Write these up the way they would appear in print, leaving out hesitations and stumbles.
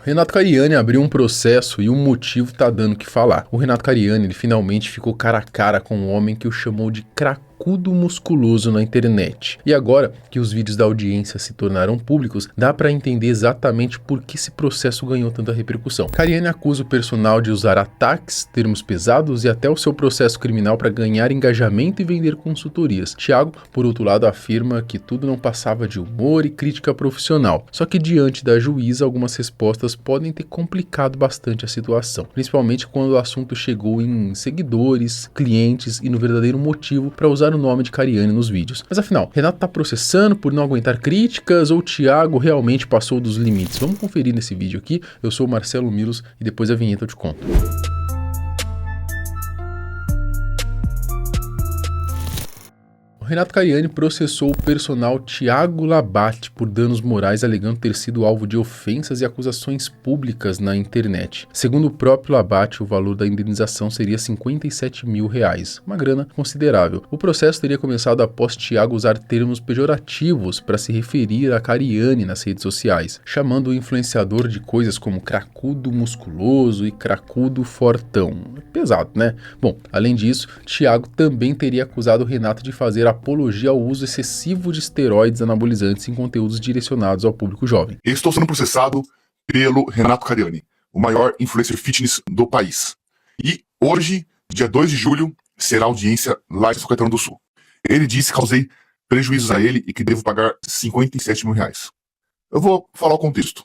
Renato Cariani abriu um processo e um motivo tá dando o que falar. O Renato Cariani, ele finalmente ficou cara a cara com um homem que o chamou de cracudo musculoso na internet. E agora que os vídeos da audiência se tornaram públicos, dá pra entender exatamente por que esse processo ganhou tanta repercussão. Cariani acusa o personal de usar ataques, termos pesados e até o seu processo criminal para ganhar engajamento e vender consultorias. Thiago, por outro lado, afirma que tudo não passava de humor e crítica profissional. Só que diante da juíza, algumas respostas podem ter complicado bastante a situação, principalmente quando o assunto chegou em seguidores, clientes e no verdadeiro motivo para usar o nome de Cariani nos vídeos. Mas afinal, Renato tá processando por não aguentar críticas ou Thiago realmente passou dos limites? Vamos conferir nesse vídeo aqui. Eu sou o Marcelo Milos e depois da vinheta eu te conto. Renato Cariani processou o personal Thiago Labate por danos morais, alegando ter sido alvo de ofensas e acusações públicas na internet. Segundo o próprio Labate, o valor da indenização seria R$57 mil, uma grana considerável. O processo teria começado após Thiago usar termos pejorativos para se referir a Cariani nas redes sociais, chamando o influenciador de coisas como cracudo musculoso e cracudo fortão. Pesado, né? Bom, além disso, Thiago também teria acusado o Renato de fazer apologia ao uso excessivo de esteroides anabolizantes em conteúdos direcionados ao público jovem. Estou sendo processado pelo Renato Cariani, o maior influencer fitness do país. E hoje, dia 2 de julho, será audiência lá em São Caetano do Sul. Ele disse que causei prejuízos a ele e que devo pagar R$57 mil. Eu vou falar o contexto.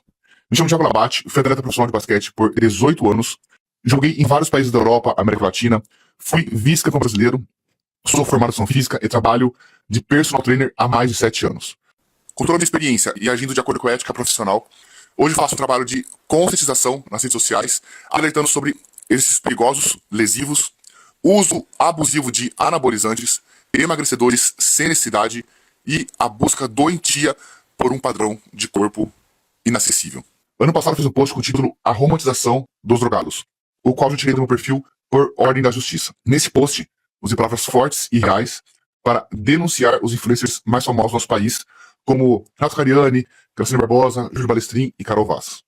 Me chamo Thiago Labate, fui atleta profissional de basquete por 18 anos, joguei em vários países da Europa, América Latina, fui vice-campeão brasileiro, sou formado em educação física e trabalho de personal trainer há mais de 7 anos. Com toda a minha experiência e agindo de acordo com a ética profissional, hoje faço um trabalho de conscientização nas redes sociais, alertando sobre esses perigosos, lesivos, uso abusivo de anabolizantes, emagrecedores sem necessidade e a busca doentia por um padrão de corpo inacessível. Ano passado fiz um post com o título A Romantização dos Drogados, o qual eu tirei do meu perfil por ordem da justiça. Nesse post, usei palavras fortes e reais para denunciar os influencers mais famosos do nosso país, como Renato Cariani, Graciane Barbosa, Júlio Balestrin e Carol Vaz.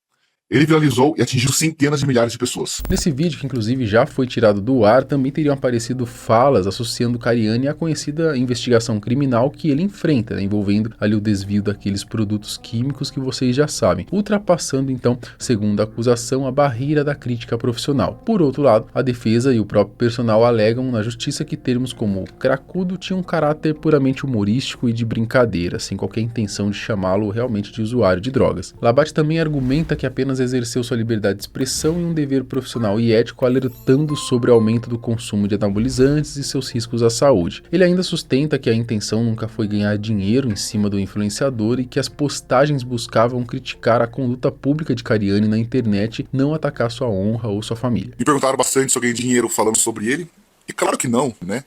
Ele viralizou e atingiu centenas de milhares de pessoas. Nesse vídeo, que inclusive já foi tirado do ar, também teriam aparecido falas associando Cariani à conhecida investigação criminal que ele enfrenta, né, envolvendo ali o desvio daqueles produtos químicos que vocês já sabem, ultrapassando então, segundo a acusação, a barreira da crítica profissional. Por outro lado, a defesa e o próprio personal alegam na justiça que termos como cracudo tinham um caráter puramente humorístico e de brincadeira, sem qualquer intenção de chamá-lo realmente de usuário de drogas. Labate também argumenta que apenas exerceu sua liberdade de expressão e um dever profissional e ético, alertando sobre o aumento do consumo de anabolizantes e seus riscos à saúde. Ele ainda sustenta que a intenção nunca foi ganhar dinheiro em cima do influenciador e que as postagens buscavam criticar a conduta pública de Cariani na internet, não atacar sua honra ou sua família. Me perguntaram bastante se eu ganhei dinheiro falando sobre ele, e claro que não, né?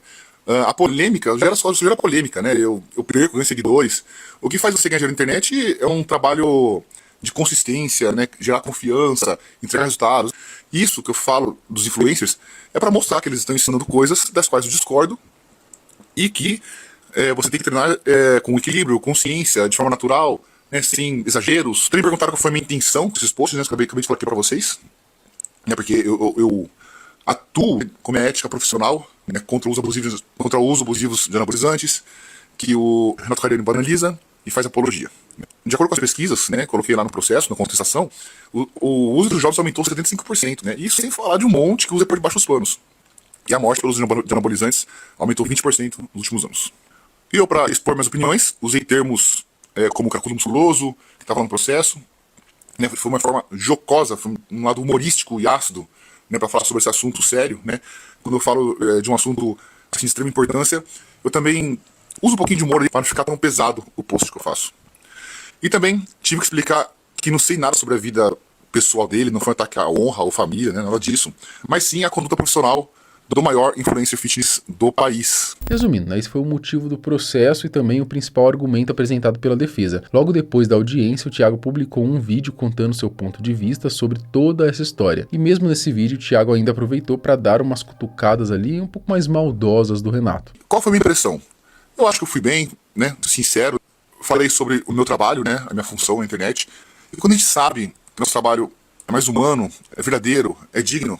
A polêmica gera polêmica, né? Eu perco, ganho seguidores. O que faz você ganhar dinheiro na internet é um trabalho de consistência, né, gerar confiança, entregar resultados. Isso que eu falo dos influencers é para mostrar que eles estão ensinando coisas das quais eu discordo e que você tem que treinar com equilíbrio, consciência, de forma natural, né, sem exageros. Também perguntaram qual foi a minha intenção com esses posts, né, acabei de falar aqui para vocês, né, porque eu atuo com minha ética profissional, né, contra o uso abusivo de anabolizantes, que o Renato Cariani banaliza e faz apologia. De acordo com as pesquisas, né, coloquei lá no processo, na contestação, o uso dos jovens aumentou 75%, né, isso sem falar de um monte que usa por debaixo dos panos. E a morte pelo uso de anabolizantes aumentou 20% nos últimos anos. E eu, para expor minhas opiniões, usei termos como cracudo musculoso, que estava no processo, né, foi uma forma jocosa, foi um lado humorístico e ácido, né, para falar sobre esse assunto sério, né. Quando eu falo de um assunto assim, de extrema importância, eu também uso um pouquinho de humor para não ficar tão pesado o post que eu faço. E também tive que explicar que não sei nada sobre a vida pessoal dele, não foi um ataque à honra ou família, né, nada disso, mas sim a conduta profissional do maior influencer fitness do país. Resumindo, esse foi o motivo do processo e também o principal argumento apresentado pela defesa. Logo depois da audiência, o Thiago publicou um vídeo contando seu ponto de vista sobre toda essa história. E mesmo nesse vídeo, o Thiago ainda aproveitou para dar umas cutucadas ali um pouco mais maldosas do Renato. Qual foi a minha impressão? Eu acho que eu fui bem, né, sincero. Falei sobre o meu trabalho, né, a minha função na internet. E quando a gente sabe que nosso trabalho é mais humano, é verdadeiro, é digno,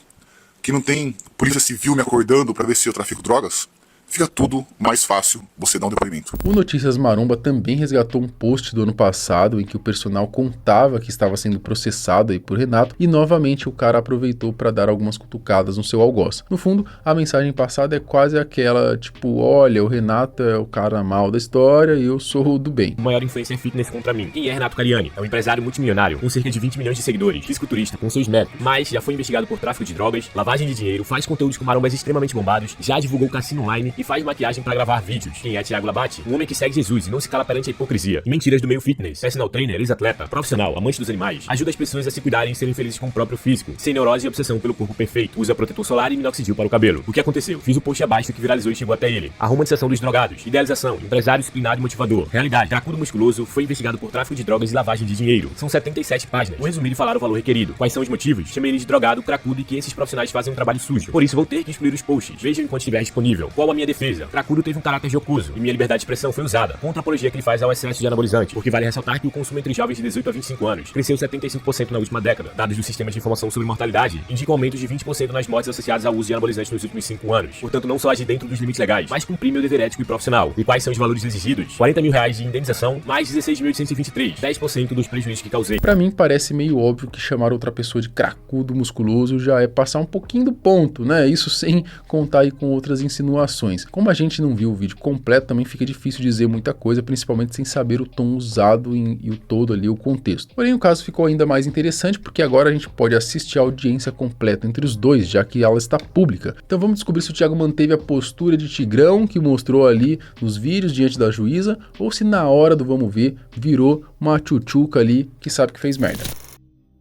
que não tem polícia civil me acordando para ver se eu trafico drogas, fica tudo mais fácil você dar um depoimento. O Notícias Maromba também resgatou um post do ano passado em que o personal contava que estava sendo processado aí por Renato e novamente o cara aproveitou para dar algumas cutucadas no seu algoz. No fundo, a mensagem passada é quase aquela, tipo, olha, o Renato é o cara mal da história e eu sou o do bem. O maior influencer fitness contra mim. Quem é Renato Cariani? É um empresário multimilionário com cerca de 20 milhões de seguidores, fisiculturista com seus métodos, mas já foi investigado por tráfico de drogas, lavagem de dinheiro, faz conteúdos com marombas extremamente bombados, já divulgou cassino online e faz maquiagem para gravar vídeos. Quem é Thiago Labate? Um homem que segue Jesus e não se cala perante a hipocrisia e mentiras do meio fitness. Personal trainer, ex-atleta, profissional, amante dos animais, ajuda as pessoas a se cuidarem e serem felizes com o próprio físico, sem neurose e obsessão pelo corpo perfeito, usa protetor solar e minoxidil para o cabelo. O que aconteceu? Fiz o post abaixo que viralizou e chegou até ele. A romantização dos drogados, idealização, empresário disciplinado e motivador. Realidade, cracudo musculoso foi investigado por tráfico de drogas e lavagem de dinheiro. São 77 páginas. Vou resumir e falar o valor requerido. Quais são os motivos? Chamei ele de drogado, cracudo e que esses profissionais fazem um trabalho sujo. Por isso vou ter que excluir os posts. Vejam enquanto estiver disponível. Qual a minha defesa? Cracudo teve um caráter jocoso e minha liberdade de expressão foi usada contra a apologia que ele faz ao excesso de anabolizante, porque vale ressaltar que o consumo entre jovens de 18 a 25 anos cresceu 75% na última década. Dados do Sistema de Informação sobre Mortalidade indicam aumentos de 20% nas mortes associadas ao uso de anabolizantes nos últimos 5 anos. Portanto, não só agir dentro dos limites legais, mas cumprir meu dever ético e profissional. E quais são os valores exigidos? R$40 mil de indenização, mais 16.823, 10% dos prejuízos que causei. Pra mim parece meio óbvio que chamar outra pessoa de cracudo musculoso já é passar um pouquinho do ponto, né? Isso sem contar aí com outras insinuações. Como a gente não viu o vídeo completo, também fica difícil dizer muita coisa, principalmente sem saber o tom usado e o todo ali, o contexto. Porém, o caso ficou ainda mais interessante porque agora a gente pode assistir a audiência completa entre os dois, já que ela está pública. Então vamos descobrir se o Thiago manteve a postura de tigrão que mostrou ali nos vídeos diante da juíza, ou se na hora do vamos ver, virou uma tchutchuca ali que sabe que fez merda.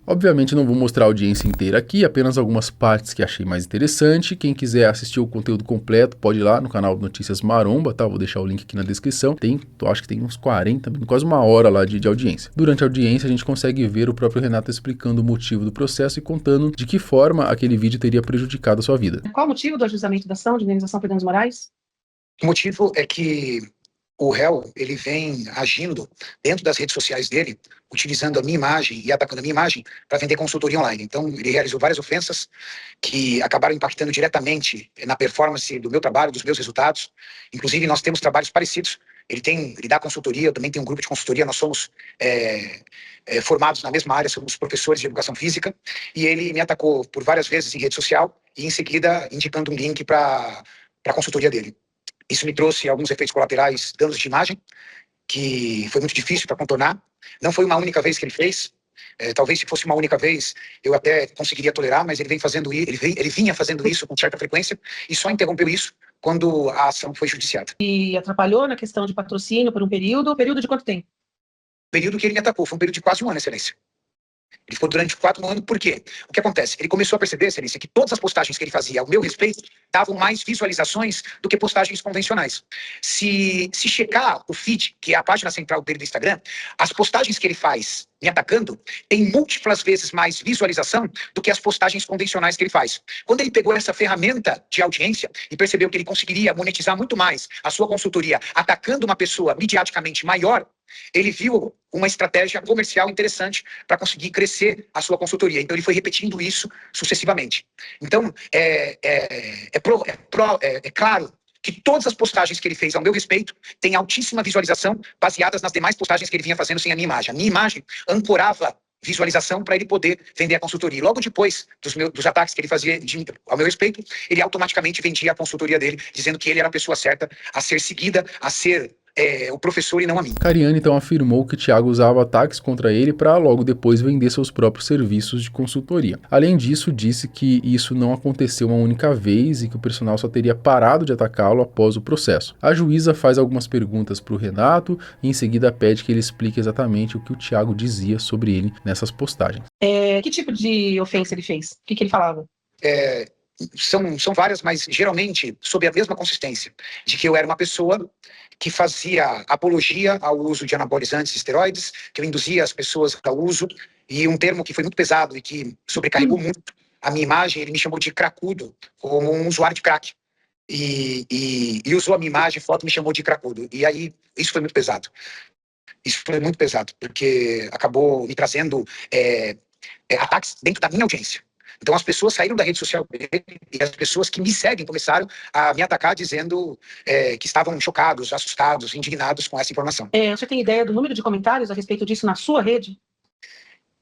Obviamente não vou mostrar a audiência inteira aqui, apenas algumas partes que achei mais interessante. Quem quiser assistir o conteúdo completo pode ir lá no canal Notícias Maromba, tá? Vou deixar o link aqui na descrição. Acho que tem uns 40 minutos, quase uma hora lá de audiência. Durante a audiência a gente consegue ver o próprio Renato explicando o motivo do processo e contando de que forma aquele vídeo teria prejudicado a sua vida. Qual o motivo do ajuizamento da ação de indenização por danos morais? O motivo é que o réu, ele vem agindo dentro das redes sociais dele, utilizando a minha imagem e atacando a minha imagem para vender consultoria online. Então, ele realizou várias ofensas que acabaram impactando diretamente na performance do meu trabalho, dos meus resultados. Inclusive, nós temos trabalhos parecidos. Ele dá consultoria, eu também tenho um grupo de consultoria, nós somos formados na mesma área, somos professores de educação física, e ele me atacou por várias vezes em rede social e, em seguida, indicando um link para a consultoria dele. Isso me trouxe alguns efeitos colaterais, danos de imagem, que foi muito difícil para contornar. Não foi uma única vez que ele fez. Talvez se fosse uma única vez, eu até conseguiria tolerar, mas ele vinha fazendo isso com certa frequência e só interrompeu isso quando a ação foi judiciada. E atrapalhou na questão de patrocínio por um período de quanto tempo? O período que ele me atacou foi um período de quase um ano, Excelência. Ele ficou durante 4 anos, por quê? O que acontece? Ele começou a perceber, Excelência, que todas as postagens que ele fazia ao meu respeito davam mais visualizações do que postagens convencionais. Se checar o feed, que é a página central dele do Instagram, as postagens que ele faz me atacando têm múltiplas vezes mais visualização do que as postagens convencionais que ele faz. Quando ele pegou essa ferramenta de audiência e percebeu que ele conseguiria monetizar muito mais a sua consultoria atacando uma pessoa mediaticamente maior, ele viu uma estratégia comercial interessante para conseguir crescer a sua consultoria. Então ele foi repetindo isso sucessivamente. Então é claro que todas as postagens que ele fez ao meu respeito têm altíssima visualização baseadas nas demais postagens que ele vinha fazendo sem a minha imagem. A minha imagem ancorava visualização para ele poder vender a consultoria. E logo depois dos ataques que ele fazia ao meu respeito, ele automaticamente vendia a consultoria dele, dizendo que ele era a pessoa certa a ser seguida, a ser o professor e não a mim. Cariani então afirmou que Thiago usava ataques contra ele para logo depois vender seus próprios serviços de consultoria. Além disso, disse que isso não aconteceu uma única vez e que o personal só teria parado de atacá-lo após o processo. A juíza faz algumas perguntas para o Renato e em seguida pede que ele explique exatamente o que o Thiago dizia sobre ele nessas postagens. Que tipo de ofensa ele fez? O que ele falava? São várias, mas geralmente sob a mesma consistência, de que eu era uma pessoa que fazia apologia ao uso de anabolizantes e esteroides, que eu induzia as pessoas ao uso, e um termo que foi muito pesado e que sobrecarregou muito a minha imagem, ele me chamou de cracudo, como um usuário de crack. E usou a minha imagem, foto, me chamou de cracudo. E aí, isso foi muito pesado. Isso foi muito pesado, porque acabou me trazendo ataques dentro da minha audiência. Então as pessoas saíram da rede social dele e as pessoas que me seguem começaram a me atacar dizendo que estavam chocados, assustados, indignados com essa informação. Você tem ideia do número de comentários a respeito disso na sua rede?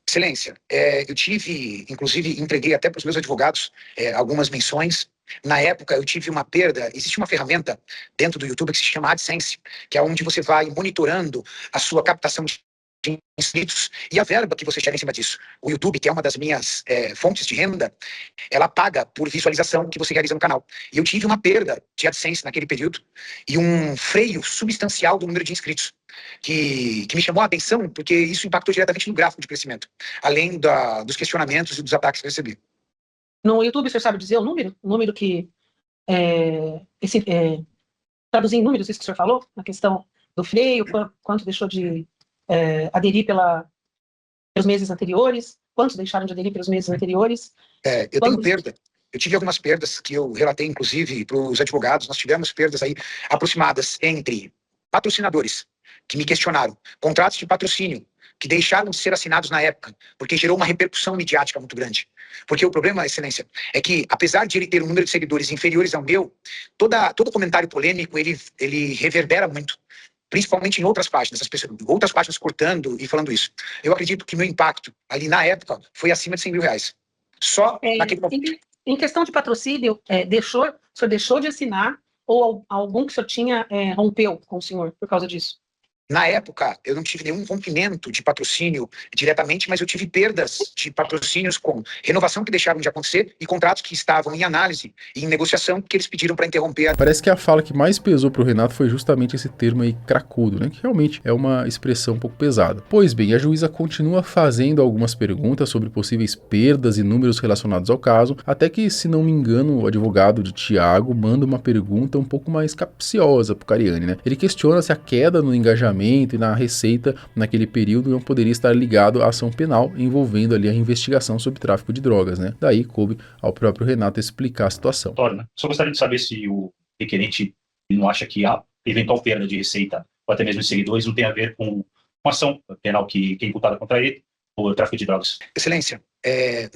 Excelência, eu tive, inclusive, entreguei até para os meus advogados algumas menções. Na época, eu tive uma perda. Existe uma ferramenta dentro do YouTube que se chama AdSense, que é onde você vai monitorando a sua captação de inscritos e a verba que você gera em cima disso. O YouTube, que é uma das minhas fontes de renda, ela paga por visualização que você realiza no canal. E eu tive uma perda de AdSense naquele período e um freio substancial do número de inscritos, que me chamou a atenção porque isso impactou diretamente no gráfico de crescimento, além dos questionamentos e dos ataques que eu recebi. No YouTube, você sabe dizer o número? O número que... traduzir em números isso que o senhor falou, na questão do freio, quanto deixou de aderir pelos meses anteriores, quantos deixaram de aderir pelos meses anteriores? Eu tenho perda. Eu tive algumas perdas que eu relatei, inclusive, para os advogados. Nós tivemos perdas aí aproximadas entre patrocinadores que me questionaram, contratos de patrocínio que deixaram de ser assinados na época, porque gerou uma repercussão midiática muito grande. Porque o problema, Excelência, é que, apesar de ele ter um número de seguidores inferiores ao meu, todo comentário polêmico, ele reverbera muito, principalmente em outras páginas, outras páginas cortando e falando isso. Eu acredito que meu impacto ali na época foi acima de R$100.000. Só naquele momento. Em questão de patrocínio, o senhor deixou de assinar ou algum que o senhor tinha rompeu com o senhor por causa disso? Na época, eu não tive nenhum rompimento de patrocínio diretamente, mas eu tive perdas de patrocínios com renovação que deixaram de acontecer e contratos que estavam em análise e em negociação que eles pediram para interromper. Parece que a fala que mais pesou pro Renato foi justamente esse termo aí, cracudo, né? Que realmente é uma expressão um pouco pesada. Pois bem, a juíza continua fazendo algumas perguntas sobre possíveis perdas e números relacionados ao caso, até que, se não me engano, o advogado de Thiago manda uma pergunta um pouco mais capciosa pro Cariani, né? Ele questiona se a queda no engajamento e na receita naquele período não poderia estar ligado à ação penal envolvendo ali a investigação sobre tráfico de drogas, né? Daí coube ao próprio Renato explicar a situação. Só gostaria de saber se o requerente não acha que a eventual perda de receita ou até mesmo de seguidores não tem a ver com uma ação penal que é imputada contra ele por tráfico de drogas. Excelência,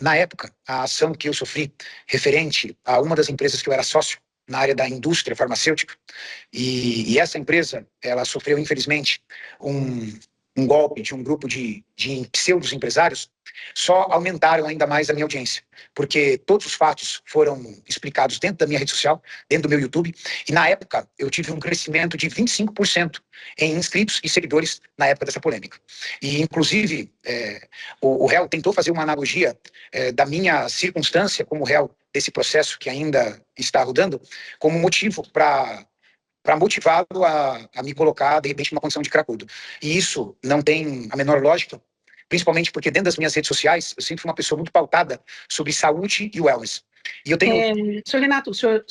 na época, a ação que eu sofri referente a uma das empresas que eu era sócio, na área da indústria farmacêutica, e essa empresa, ela sofreu, infelizmente, um golpe de um grupo de pseudos empresários, só aumentaram ainda mais a minha audiência, porque todos os fatos foram explicados dentro da minha rede social, dentro do meu YouTube, e na época eu tive um crescimento de 25% em inscritos e seguidores na época dessa polêmica. E, inclusive, o réu tentou fazer uma analogia da minha circunstância como réu desse processo que ainda está rodando, como motivo para motivá-lo a me colocar, de repente, numa condição de cracudo. E isso não tem a menor lógica, principalmente porque dentro das minhas redes sociais, eu sempre fui uma pessoa muito pautada sobre saúde e wellness. E eu tenho... Senhor Renato, o senhor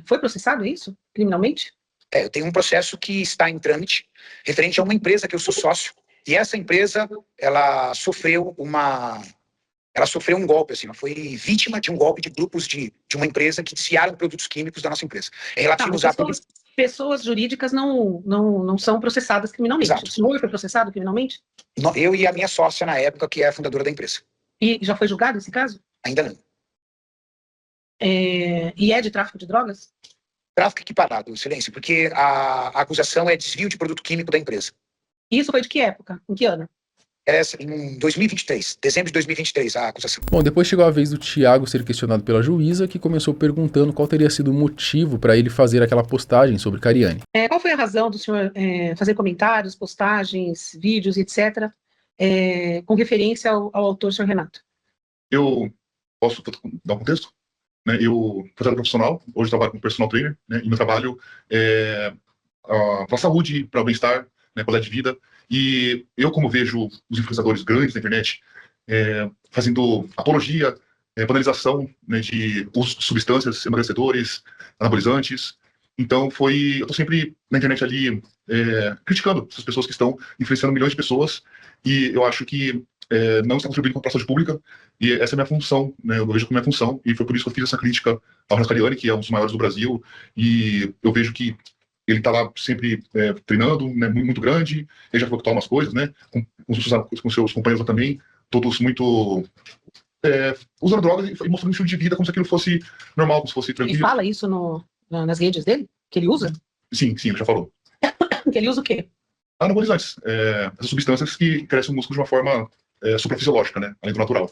foi processado, é isso? Criminalmente? Eu tenho um processo que está em trâmite, referente a uma empresa que eu sou sócio, e essa empresa, ela sofreu um golpe, assim, ela foi vítima de um golpe de grupos de uma empresa que desviaram produtos químicos da nossa empresa. É relativo a pessoas jurídicas não são processadas criminalmente. Exato. O senhor foi processado criminalmente? Eu e a minha sócia na época, que é a fundadora da empresa. E já foi julgado esse caso? Ainda não. E é de tráfico de drogas? Tráfico equiparado, Excelência, porque a acusação é desvio de produto químico da empresa. E isso foi de que época? Em que ano? Em 2023, dezembro de 2023, a acusação. Bom, depois chegou a vez do Thiago ser questionado pela juíza, que começou perguntando qual teria sido o motivo para ele fazer aquela postagem sobre Cariani. Qual foi a razão do senhor fazer comentários, postagens, vídeos, etc., com referência ao autor, senhor Renato? Eu posso dar um contexto? Eu sou profissional, hoje trabalho como personal trainer, né, e meu trabalho é para a saúde, para o bem-estar, né, qualidade de vida. E eu, como vejo os influenciadores grandes na internet fazendo apologia, banalização, né, de uso de substâncias emagrecedores, anabolizantes, então eu estou sempre na internet ali criticando essas pessoas que estão influenciando milhões de pessoas, e eu acho que não está contribuindo com a saúde pública, e essa é a minha função, né, eu vejo como minha função, e foi por isso que eu fiz essa crítica ao Renato Cariani, que é um dos maiores do Brasil, e eu vejo que ele está lá sempre treinando, né, muito grande, ele já falou que toma umas coisas, né, com seus companheiros lá também, todos muito usando drogas e mostrando um estilo de vida como se aquilo fosse normal, como se fosse Ele tranquilo. fala isso nas redes dele? Que ele usa? Sim, ele já falou. Que ele usa o quê? Anabolizantes, essas substâncias que crescem o músculo de uma forma suprafisiológica, né, além do natural.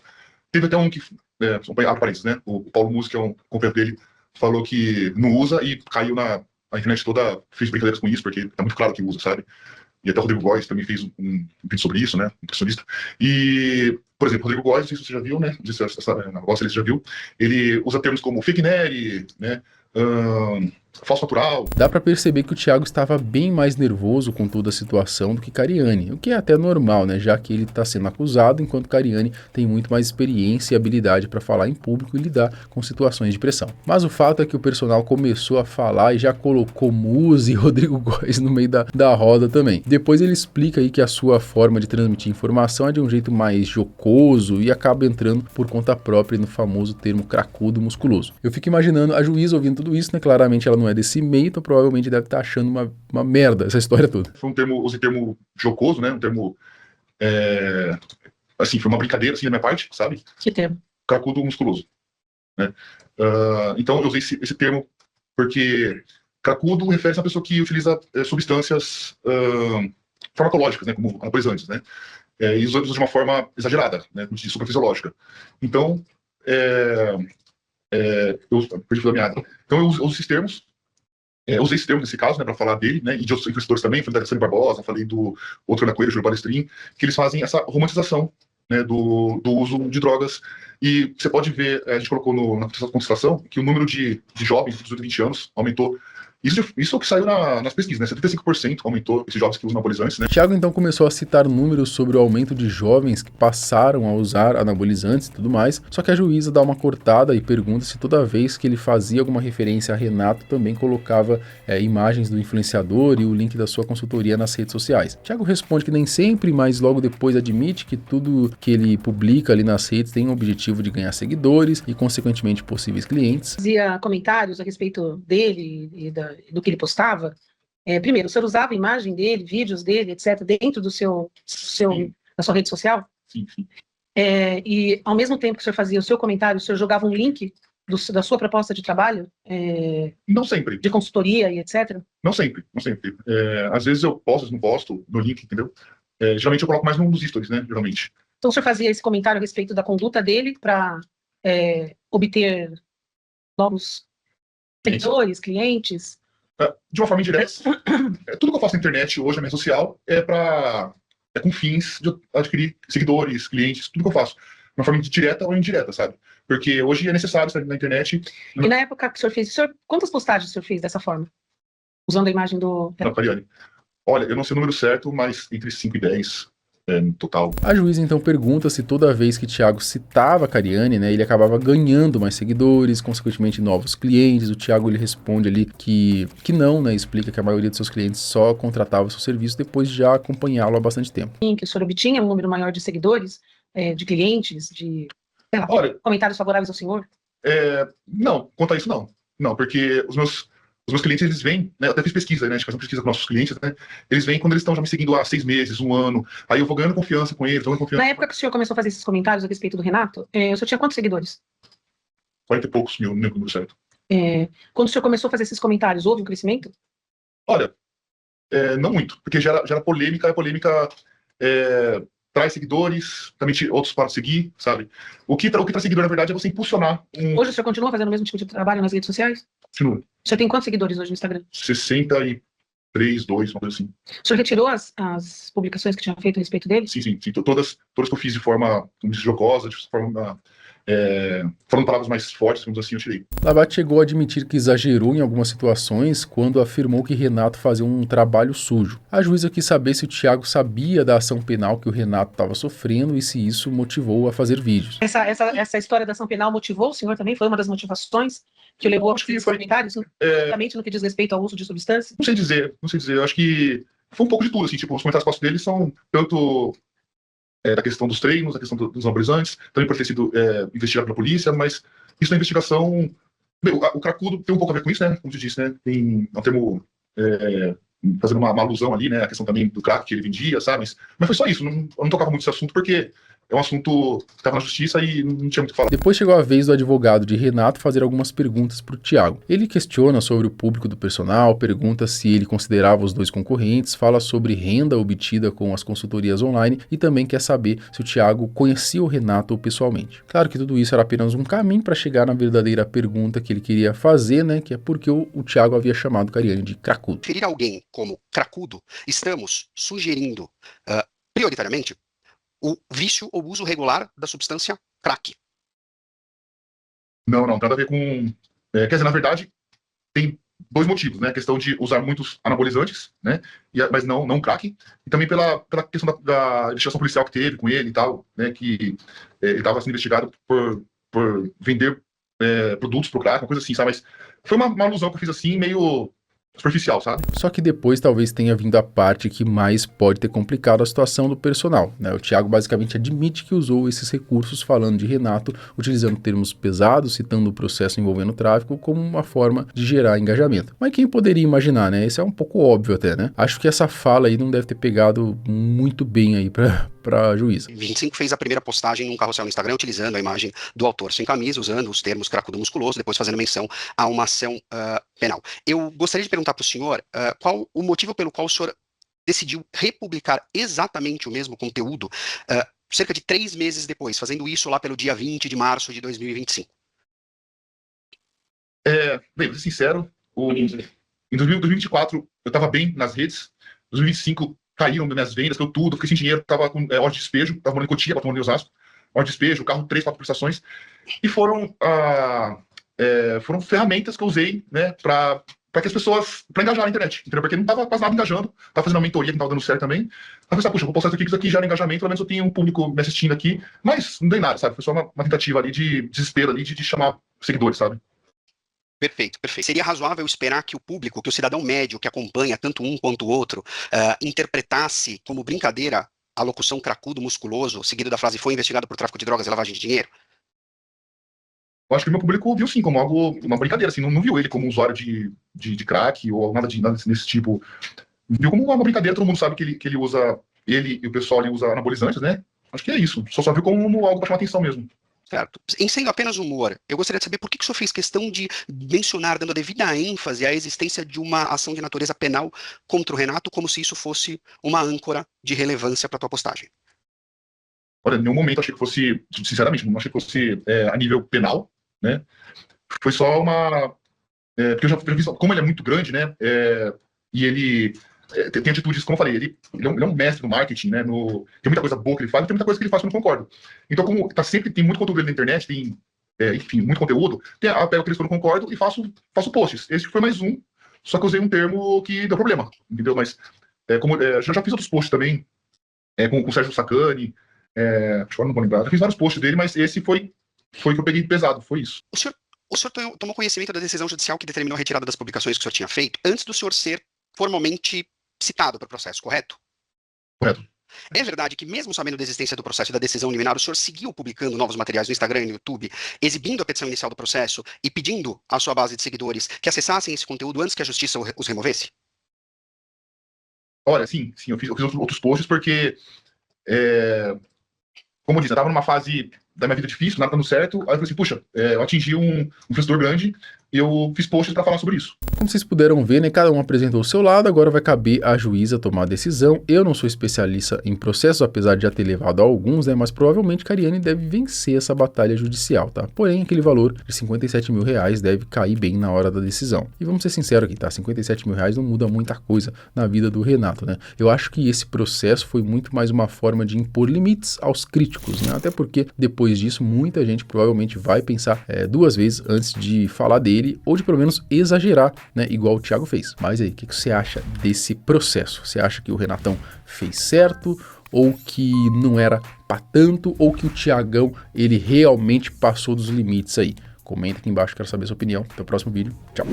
Teve até um que, abre parênteses, né, o Paulo Musi, que é um companheiro dele, falou que não usa e caiu na internet toda, fez brincadeiras com isso, porque é muito claro que usa, sabe? E até o Rodrigo Góes também fez um vídeo sobre isso, né, nutricionista. E, por exemplo, o Rodrigo Góes, não sei se você já viu, né, na voz ele já viu, ele usa termos como fake neri, né, falso natural. Dá pra perceber que o Thiago estava bem mais nervoso com toda a situação do que Cariani, o que é até normal, né, já que ele está sendo acusado, enquanto Cariani tem muito mais experiência e habilidade para falar em público e lidar com situações de pressão. Mas o fato é que o personal começou a falar e já colocou Muzi e Rodrigo Góes no meio da roda também. Depois ele explica aí que a sua forma de transmitir informação é de um jeito mais jocoso e acaba entrando por conta própria no famoso termo cracudo musculoso. Eu fico imaginando a juíza ouvindo tudo isso, né, claramente ela não é desse meio, então provavelmente deve estar achando uma merda essa história toda. Foi usei termo jocoso, né, um termo, assim, foi uma brincadeira, assim, da minha parte, sabe? Que termo? Cracudo musculoso, né? Então eu usei esse termo porque cracudo refere-se a uma pessoa que utiliza substâncias farmacológicas, né, como anabolizantes, né? E usa de uma forma exagerada, né, de suprafisiológica. Então, eu perdi da minha área. Então eu uso esses termos. Usei esse termo nesse caso, né, para falar dele, né, e de outros influenciadores também, falei da Alessandra Barbosa, falei do outro Ana Coelho, Júlio Balestrin, que eles fazem essa romantização, né, do uso de drogas. E você pode ver, a gente colocou na constatação que o número de jovens de 18 a 20 anos aumentou. Isso é o que saiu nas pesquisas, né? 75% aumentou esses jovens que usam anabolizantes, né? Thiago então começou a citar números sobre o aumento de jovens que passaram a usar anabolizantes e tudo mais, só que a juíza dá uma cortada e pergunta se toda vez que ele fazia alguma referência a Renato também colocava imagens do influenciador e o link da sua consultoria nas redes sociais. Thiago responde que nem sempre, mas logo depois admite que tudo que ele publica ali nas redes tem o objetivo de ganhar seguidores e consequentemente possíveis clientes. Fazia comentários a respeito dele e do que ele postava. Primeiro, o senhor usava a imagem dele, vídeos dele, etc., dentro da sua rede social? Sim. E ao mesmo tempo que o senhor fazia o seu comentário, o senhor jogava um link da sua proposta de trabalho? Não sempre. De consultoria e etc.? Não sempre. Às vezes eu posto, às vezes não posto no link, entendeu? Geralmente eu coloco mais nos stories, né? Geralmente. Então o senhor fazia esse comentário a respeito da conduta dele para obter novos seguidores, clientes? De uma forma indireta. Tudo que eu faço na internet hoje, na minha social, é com fins de adquirir seguidores, clientes, tudo que eu faço. De uma forma direta ou indireta, sabe? Porque hoje é necessário estar na internet. E na época que o senhor fez, quantas postagens o senhor fez dessa forma? Usando a imagem do... Não, Cariani. Olha, eu não sei o número certo, mas entre 5 e 10 no total. A juíza então pergunta se toda vez que Thiago citava Cariani, né, ele acabava ganhando mais seguidores, consequentemente novos clientes. O Thiago ele responde ali que não, né, explica que a maioria dos seus clientes só contratava o seu serviço depois de já acompanhá-lo há bastante tempo. Que o senhor obtinha um número maior de seguidores, de clientes, de comentários favoráveis ao senhor? Não, quanto a isso não. Não, porque os meus clientes, eles vêm, né, eu até fiz pesquisa, né, a gente faz uma pesquisa com nossos clientes, né, eles vêm quando eles estão já me seguindo há 6 meses, 1 ano, aí eu vou ganhando confiança com eles, Na época que o senhor começou a fazer esses comentários a respeito do Renato, o senhor tinha quantos seguidores? 40 e poucos mil, não lembro o número certo. Quando o senhor começou a fazer esses comentários, houve um crescimento? Olha, não muito, porque gera polêmica, a polêmica traz seguidores, também outros param de seguir, sabe? O que traz seguidor, na verdade, é você impulsionar Hoje o senhor continua fazendo o mesmo tipo de trabalho nas redes sociais? Continua. O senhor tem quantos seguidores hoje no Instagram? 63, 2, uma coisa assim. O senhor retirou as publicações que tinha feito a respeito dele? Sim. Todas que eu fiz de forma jocosa, de forma falando palavras mais fortes, digamos assim, eu tirei. Labat chegou a admitir que exagerou em algumas situações quando afirmou que Renato fazia um trabalho sujo. A juíza quis saber se o Thiago sabia da ação penal que o Renato estava sofrendo e se isso motivou a fazer vídeos. Essa história da ação penal motivou o senhor também? Foi uma das motivações que o levou a fazer comentários, justamente no que diz respeito ao uso de substâncias? Não sei dizer. Eu acho que foi um pouco de tudo, assim, tipo, os comentários que eu faço dele são tanto da questão dos treinos, da questão dos anabolizantes, também pode ter sido investigado pela polícia, mas isso na investigação... O cracudo tem um pouco a ver com isso, né? Como você disse, né? Tem um termo fazendo uma alusão ali, né? A questão também do crack que ele vendia, sabe? Mas foi só isso, eu não tocava muito esse assunto porque é um assunto que estava na justiça e não tinha muito o que falar. Depois chegou a vez do advogado de Renato fazer algumas perguntas para o Thiago. Ele questiona sobre o público do personal, pergunta se ele considerava os dois concorrentes, fala sobre renda obtida com as consultorias online e também quer saber se o Thiago conhecia o Renato pessoalmente. Claro que tudo isso era apenas um caminho para chegar na verdadeira pergunta que ele queria fazer, né? Que é porque o Thiago havia chamado Cariani de cracudo. Referir alguém como cracudo, estamos sugerindo prioritariamente o vício ou uso regular da substância crack. Não, nada a ver com... quer dizer, na verdade, tem dois motivos, né? A questão de usar muitos anabolizantes, né? Mas não crack. E também pela questão da investigação policial que teve com ele e tal, né? Que ele estava sendo investigado por vender produtos pro crack, uma coisa assim, sabe? Mas foi uma alusão que eu fiz assim, meio superficial, sabe? Só que depois talvez tenha vindo a parte que mais pode ter complicado a situação do personal, né? O Thiago basicamente admite que usou esses recursos falando de Renato, utilizando termos pesados, citando o processo envolvendo o tráfico como uma forma de gerar engajamento. Mas quem poderia imaginar, né? Isso é um pouco óbvio até, né? Acho que essa fala aí não deve ter pegado muito bem aí pra juíza. 25 fez a primeira postagem num carrossel no Instagram utilizando a imagem do autor sem camisa, usando os termos cracudo musculoso, depois fazendo menção a uma ação penal. Eu gostaria de perguntar para o senhor qual o motivo pelo qual o senhor decidiu republicar exatamente o mesmo conteúdo cerca de 3 meses depois, fazendo isso lá pelo dia 20 de março de 2025. Bem, vou ser sincero, em 2024 eu estava bem nas redes, em 2025 caíram minhas vendas, caiu tudo, fiquei sem dinheiro, tava com hora de despejo, tava morando em Cotia, tava morando em Osasco, hora de despejo, carro 3, 4 prestações, e foram ferramentas que eu usei, né, para que as pessoas, para engajar na internet, entendeu? Porque não tava quase nada engajando, tava fazendo uma mentoria que não tava dando certo também, aí eu pensei, puxa, vou postar isso aqui gera engajamento, pelo menos eu tenho um público me assistindo aqui, mas não dei nada, sabe, foi só uma tentativa ali de desespero ali, de chamar seguidores, sabe? Perfeito, perfeito. Seria razoável esperar que o público, que o cidadão médio que acompanha tanto um quanto o outro, interpretasse como brincadeira a locução cracudo musculoso, seguido da frase foi investigado por tráfico de drogas e lavagem de dinheiro? Eu acho que o meu público viu sim como algo, uma brincadeira, assim, não viu ele como um usuário de crack ou nada desse tipo. Viu como uma brincadeira, todo mundo sabe que ele usa, ele e o pessoal ali usa anabolizantes, né? Acho que é isso. Só viu como algo para chamar atenção mesmo. Certo. Em sendo apenas humor, eu gostaria de saber por que o senhor fez questão de mencionar, dando a devida ênfase à existência de uma ação de natureza penal contra o Renato, como se isso fosse uma âncora de relevância para a tua postagem. Olha, em nenhum momento achei que fosse, sinceramente, não achei que fosse a nível penal, né? Foi só uma... porque eu já vi, como ele é muito grande, né? E ele tem atitudes, como eu falei, ele é um mestre no marketing, né? Tem muita coisa boa que ele faz, e tem muita coisa que ele faz que eu não concordo. Então, como sempre tem muito conteúdo na internet, tem, enfim, muito conteúdo, eu pego aqueles que eu não concordo e faço posts. Esse foi mais um, só que eu usei um termo que deu problema, entendeu? Mas, já fiz outros posts também, com o Sérgio Sacani, acho que eu não vou lembrar, já fiz vários posts dele, mas esse foi que eu peguei pesado, foi isso. O senhor tomou conhecimento da decisão judicial que determinou a retirada das publicações que o senhor tinha feito antes do senhor ser formalmente citado para o processo, correto? Correto. É verdade que, mesmo sabendo da existência do processo e da decisão liminar, o senhor seguiu publicando novos materiais no Instagram e no YouTube, exibindo a petição inicial do processo e pedindo à sua base de seguidores que acessassem esse conteúdo antes que a justiça os removesse? Olha, sim, eu fiz outros posts porque, como eu disse, eu estava numa fase da minha vida difícil, nada dando certo, aí eu falei assim, puxa, eu atingi um investidor grande e eu fiz posts para falar sobre isso. Como vocês puderam ver, né, cada um apresentou o seu lado, agora vai caber à juíza tomar a decisão. Eu não sou especialista em processos, apesar de já ter levado a alguns, né, mas provavelmente Cariani deve vencer essa batalha judicial, tá? Porém, aquele valor de 57 mil reais deve cair bem na hora da decisão. E vamos ser sinceros aqui, tá? 57 mil reais não muda muita coisa na vida do Renato, né? Eu acho que esse processo foi muito mais uma forma de impor limites aos críticos, né? Até porque, depois disso, muita gente provavelmente vai pensar 2 vezes antes de falar dele, ou de pelo menos exagerar, né, igual o Thiago fez. Mas aí, o que você acha desse processo? Você acha que o Renatão fez certo, ou que não era pra tanto, ou que o Thiagão, ele realmente passou dos limites aí? Comenta aqui embaixo, quero saber a sua opinião. Até o próximo vídeo. Tchau!